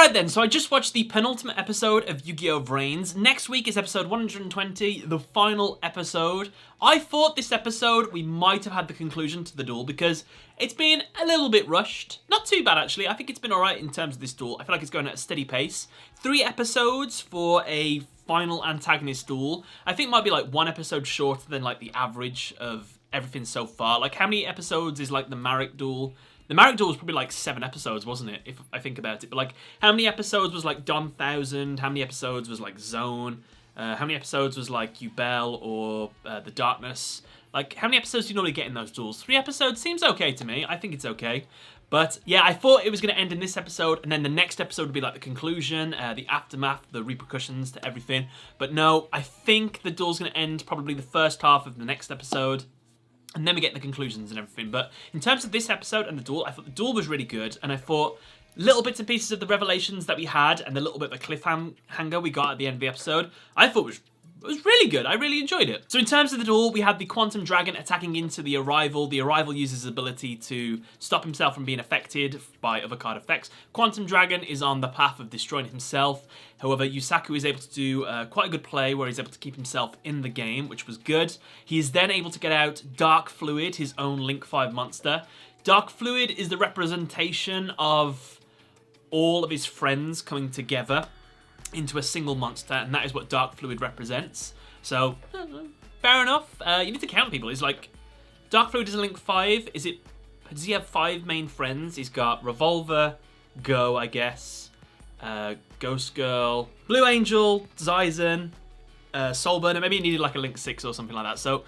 Alright then, so I just watched the penultimate episode of Yu-Gi-Oh! VRAINS. Next week is episode 120, the final episode. I thought this episode we might have had the conclusion to the duel because it's been a little bit rushed. Not too bad actually, I think it's been alright in terms of this duel. I feel like it's going at a steady pace. 3 episodes for a final antagonist duel. I think might be like 1 episode shorter than like the average of everything so far. Like how many episodes is like the Marek duel? The Marek duel was probably like 7 episodes, wasn't it? If I think about it. But like, how many episodes was like Don 1000? How many episodes was like Zone? How many episodes was like Yubel or The Darkness? Like, how many episodes do you normally get in those duels? 3 episodes seems okay to me. I think it's okay. But yeah, I thought it was going to end in this episode, and then the next episode would be like the conclusion, the aftermath, the repercussions to everything. But no, I think the duel's going to end probably the first half of the next episode. And then we get the conclusions and everything. But in terms of this episode and the duel, I thought the duel was really good. And I thought little bits and pieces of the revelations that we had and the little bit of a cliffhanger we got at the end of the episode, I thought was really good. I really enjoyed it. So in terms of the duel, we had the Quantum Dragon attacking into the Arrival. The Arrival uses his ability to stop himself from being affected by other card effects. Quantum Dragon is on the path of destroying himself. However, Yusaku is able to do quite a good play where he's able to keep himself in the game, which was good. He is then able to get out Dark Fluid, his own Link 5 monster. Dark Fluid is the representation of all of his friends coming together into a single monster, and that is what Dark Fluid represents. So, fair enough. You need to count people. It's like, Dark Fluid is a Link 5. Does he have 5 main friends? He's got Revolver, Go, I guess, Ghost Girl, Blue Angel, Zyzen, Soulburner. Maybe he needed like a Link 6 or something like that. So,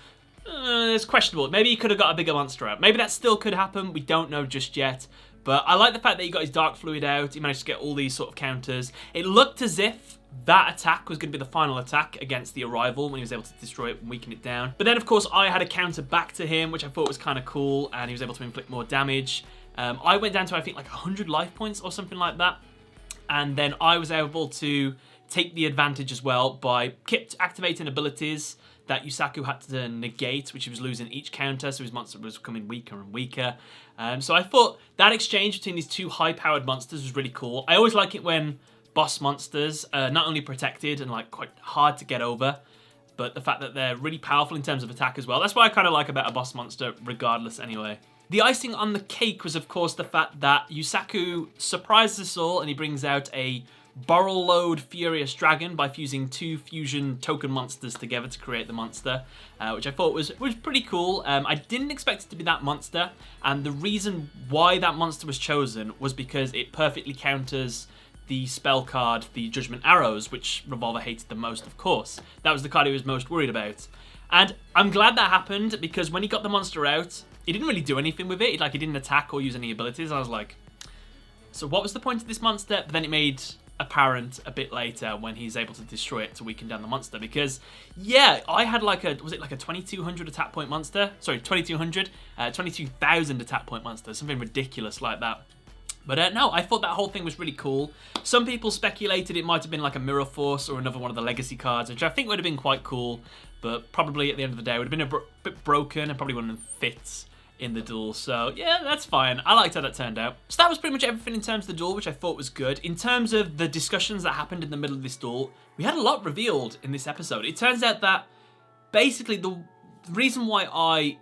it's questionable. Maybe he could have got a bigger monster out. Maybe that still could happen. We don't know just yet. But I like the fact that he got his Dark Fluid out. He managed to get all these sort of counters. It looked as if that attack was going to be the final attack against the Arrival when he was able to destroy it and weaken it down. But then, of course, I had a counter back to him, which I thought was kind of cool, and he was able to inflict more damage. I went down to, I think, like 100 life points or something like that. And then I was able to take the advantage as well by kept activating abilities that Yusaku had to negate, which he was losing each counter, so his monster was becoming weaker and weaker. So I thought that exchange between these 2 high-powered monsters was really cool. I always like it when boss monsters are not only protected and like quite hard to get over, but the fact that they're really powerful in terms of attack as well. That's what I kind of like about a boss monster, regardless anyway. The icing on the cake was, of course, the fact that Yusaku surprises us all and he brings out a Borrel Load Furious Dragon by fusing 2 fusion token monsters together to create the monster, which I thought was pretty cool. I didn't expect it to be that monster, and the reason why that monster was chosen was because it perfectly counters the spell card, the Judgment Arrows, which Revolver hated the most, of course. That was the card he was most worried about. And I'm glad that happened, because when he got the monster out, he didn't really do anything with it. He didn't attack or use any abilities. I was like, so what was the point of this monster? But then it made apparent a bit later when he's able to destroy it to weaken down the monster, because yeah, I had like was it like a 2200 attack point monster? Sorry, 22,000 attack point monster, something ridiculous like that. But no, I thought that whole thing was really cool. Some people speculated it might have been like a Mirror Force or another one of the legacy cards, which I think would have been quite cool, but probably at the end of the day it would have been a bit broken and probably wouldn't have fit in the duel. So yeah, that's fine. I liked how that turned out. So that was pretty much everything in terms of the duel, which I thought was good. In terms of the discussions that happened in the middle of this duel, we had a lot revealed in this episode. It turns out that basically the reason why I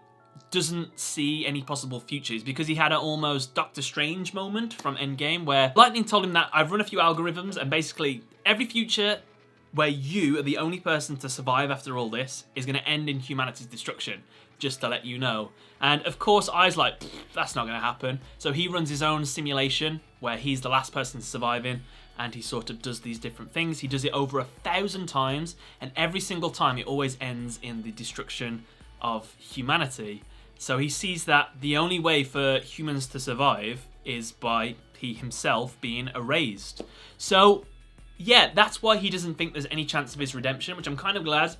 doesn't see any possible future is because he had an almost Doctor Strange moment from Endgame where Lightning told him that I've run a few algorithms and basically every future where you are the only person to survive after all this is going to end in humanity's destruction, just to let you know. And of course, I was like, that's not going to happen. So he runs his own simulation where he's the last person surviving, and he sort of does these different things. He does it over 1,000 times, and every single time it always ends in the destruction of humanity. So he sees that the only way for humans to survive is by he himself being erased. So yeah, that's why he doesn't think there's any chance of his redemption, which I'm kind of glad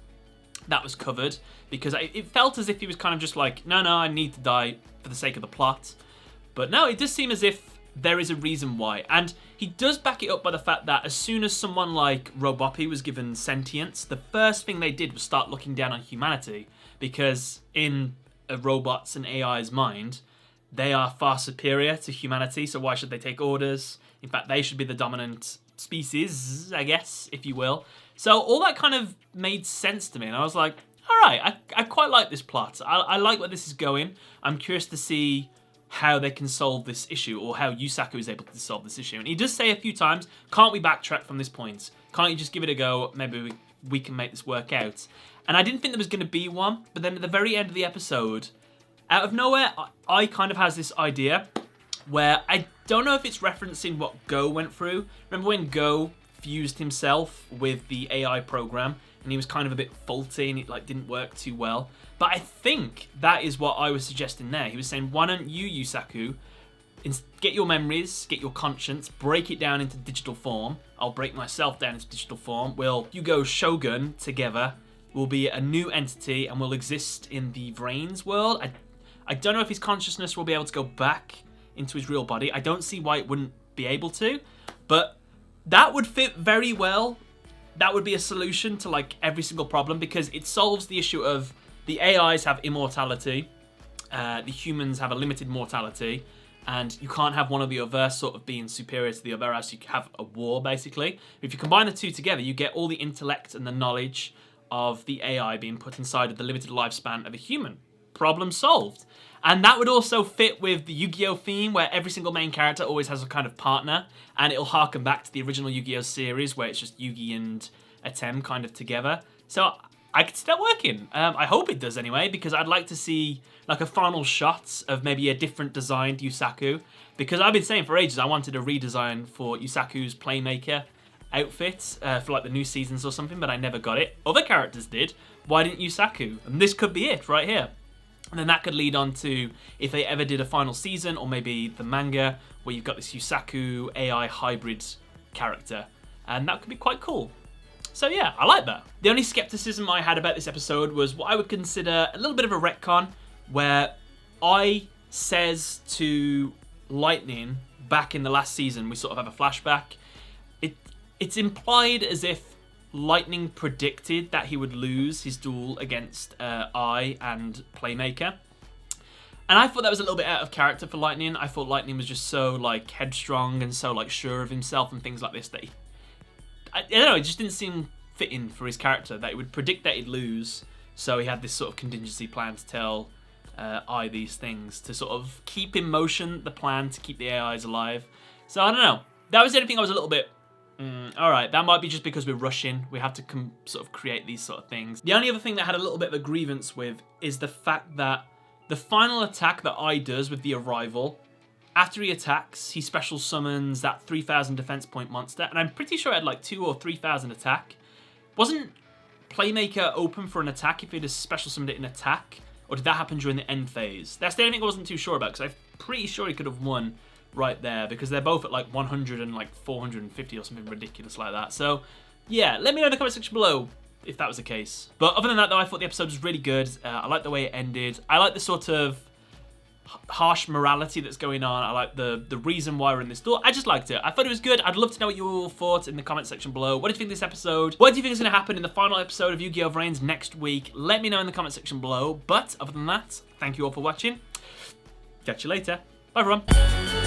that was covered, because it felt as if he was kind of just like, no, I need to die for the sake of the plot. But no, it does seem as if there is a reason why. And he does back it up by the fact that as soon as someone like Robopi was given sentience, the first thing they did was start looking down on humanity, because in a robot's and AI's mind, they are far superior to humanity, so why should they take orders? In fact, they should be the dominant species, I guess, if you will. So all that kind of made sense to me, and I was like, all right, I quite like this plot. I like where this is going. I'm curious to see how they can solve this issue, or how Yusaku is able to solve this issue. And he does say a few times, can't we backtrack from this point? Can't you just give it a go? Maybe we can make this work out. And I didn't think there was going to be one, but then at the very end of the episode, out of nowhere, I kind of has this idea where I don't know if it's referencing what Go went through. Remember when Go fused himself with the AI program, and he was kind of a bit faulty, and it like didn't work too well. But I think that is what I was suggesting there. He was saying, why don't you, Yusaku, get your memories, get your conscience, break it down into digital form. I'll break myself down into digital form. We'll Yugioh Shogun together. We'll be a new entity, and we'll exist in the VRAINS world. I don't know if his consciousness will be able to go back into his real body. I don't see why it wouldn't be able to, but that would fit very well. That would be a solution to like every single problem, because it solves the issue of the AIs have immortality, the humans have a limited mortality, and you can't have one or the other sort of being superior to the other, as you have a war, basically. If you combine the two together, you get all the intellect and the knowledge of the AI being put inside of the limited lifespan of a human. Problem solved. And that would also fit with the Yu-Gi-Oh theme, where every single main character always has a kind of partner, and it'll harken back to the original Yu-Gi-Oh series, where it's just Yugi and Atem kind of together. So I could see that working. I hope it does anyway, because I'd like to see like a final shot of maybe a different designed Yusaku, because I've been saying for ages I wanted a redesign for Yusaku's Playmaker outfit for like the new seasons or something, but I never got it. Other characters did. Why didn't Yusaku? And this could be it right here. And then that could lead on to if they ever did a final season, or maybe the manga, where you've got this Yusaku AI hybrid character. And that could be quite cool. So yeah, I like that. The only skepticism I had about this episode was what I would consider a little bit of a retcon, where I says to Lightning back in the last season, we sort of have a flashback. It's implied as if Lightning predicted that he would lose his duel against I and Playmaker. And I thought that was a little bit out of character for Lightning. I thought Lightning was just so like headstrong and so like sure of himself and things like this that I don't know, it just didn't seem fitting for his character that he would predict that he'd lose. So he had this sort of contingency plan to tell I these things to sort of keep in motion the plan to keep the AIs alive. So I don't know. That was the only thing I was a little bit all right, that might be just because we're rushing. We have to sort of create these sort of things. The only other thing that I had a little bit of a grievance with is the fact that the final attack that I does with the arrival, after he attacks, he special summons that 3,000 defense point monster, and I'm pretty sure it had like 2,000 or 3,000 attack. Wasn't Playmaker open for an attack if he just special summoned it in attack? Or did that happen during the end phase? That's the only thing I wasn't too sure about, because I'm pretty sure he could have won right there, because they're both at like 100 and like 450 or something ridiculous like that. So yeah, let me know in the comment section below if that was the case. But other than that though, I thought the episode was really good. I like the way it ended. I like the sort of harsh morality that's going on. I like the reason why we're in this door. I just liked it. I thought it was good. I'd love to know what you all thought in the comment section below. What do you think of this episode? What do you think is going to happen in the final episode of Yu-Gi-Oh! VRAINS next week? Let me know in the comment section below. But other than that, thank you all for watching. Catch you later. Bye everyone.